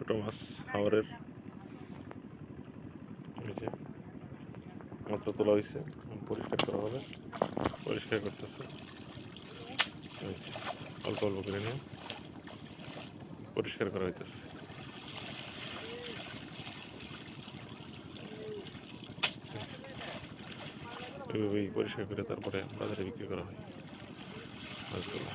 ছোট মাছ হাওরের নিচে মাত্র তোলা হয়েছে, পরিষ্কার করা হবে। পরিষ্কার করতেছে অল্প অল্প করে নিয়ে পরিষ্কার করা হইতেছে। এইভাবেই পরিষ্কার করে তারপরে বাজারে বিক্রি করা হয় মাছগুলো।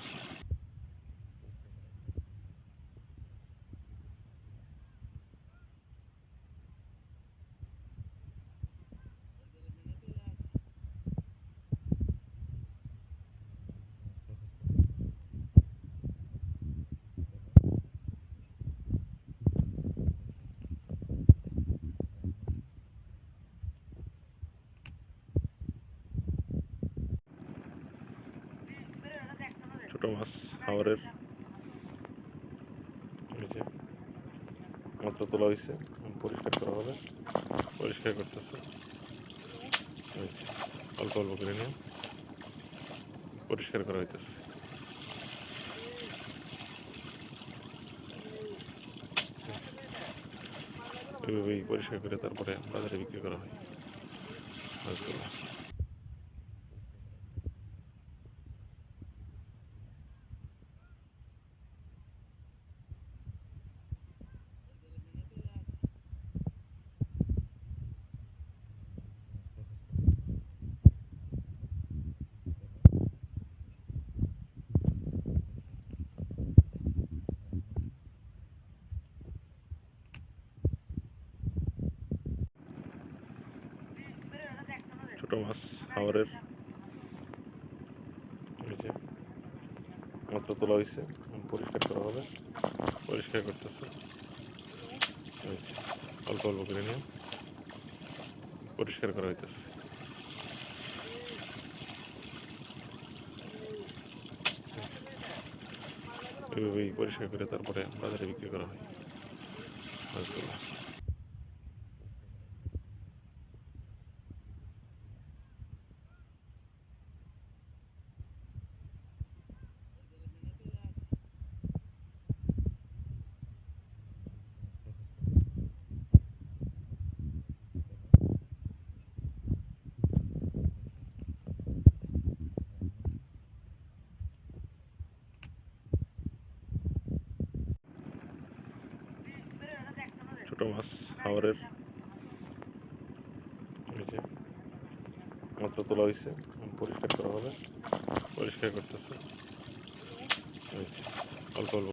ছোট মাছ হাওরের নিচে মাত্র তোলা হয়েছে, পরিষ্কার করা হবে। পরিষ্কার করতেছে অল্প অল্প করে নিয়ে পরিষ্কার করা হইতেছে। এইভাবেই পরিষ্কার করে তারপরে বাজারে বিক্রি করা হয় মাছগুলো। ছোট মাছ হাওরের নিচে মাত্র তোলা হয়েছে, পরিষ্কার করা হবে। পরিষ্কার করতেছে অল্প অল্প করে নিয়ে পরিষ্কার করা হইতেছে। এইভাবেই পরিষ্কার করে তারপরে বাজারে বিক্রি করা হয় মাছগুলো। ছোট মাছ হাওরের নিচে মাত্র তোলা হয়েছে, পরিষ্কার করা হবে। পরিষ্কার করতেছে অল্প অল্প